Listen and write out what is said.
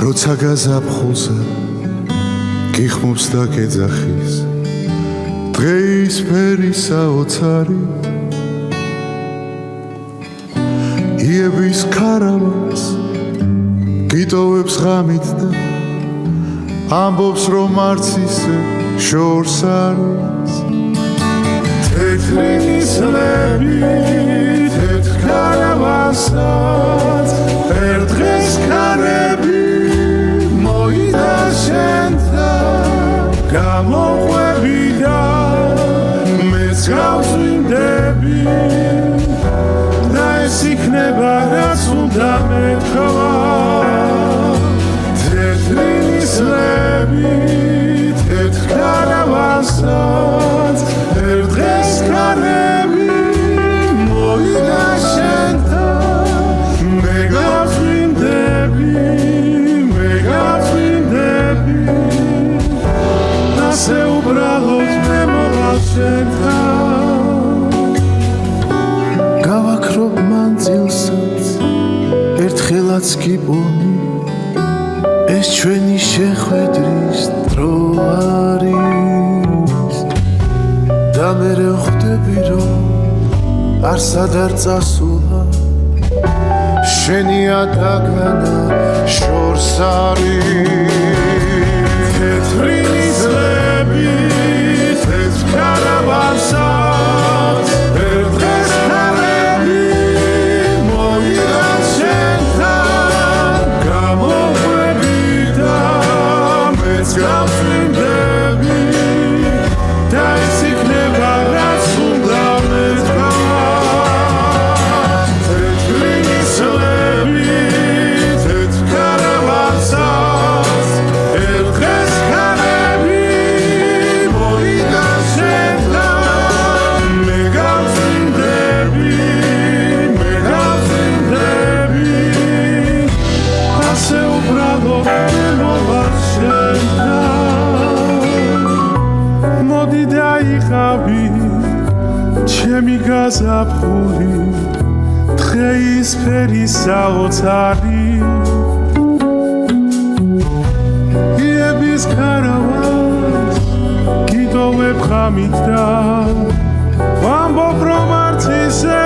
როცა გაზაფხულზე გიხმობს და გეძახის დღეის ფერი საოცარი იების ქარავანს გიტოვებს ღამით და ამბობს რომ არც ისე შორს არის თეთრი ნისლები თეთრ ქარავანსაც ერთ დღეს ქარები მოიდა შენთან გამოყვები და მეც გავწვიმდები და ეს იქნება რაც უნდა მეთქვა თეთრი ნისლები თეთრ ქარავანსაც ერთ დღეს ქარები მოიდა შენთან მე გავწვიმდები ასე უბრალოდ მე მოვალ შენთან გავაქრობ მანძილსაც ერთხელაც გიპონი ეს ჩვენი შეხვედრის დრო არის და მე ხვდები რომ არსად არ წასულა შენი ატაგანა შორს არის თეთრი ნისლები თეთრ ქარავანსაც ერთ დღეს ქარები მოიდა შენთან გამოყვები და მეც გავწვიმდები და ეს იქნება რაც უნდა მეთქვა თეთრი ნისლები თეთრ ქარავანსაც ერთ დღეს ქარები მოიდა შენთან მე გავწვიმდები ასე უბრალოდ მე მოვალ შენთან მოდი დაიხავი ჩემი გაზაფხული დღეის ფერი საოცარი იების ქარავანს გიტოვებ ღამით და ვამბობ რომ არც ისე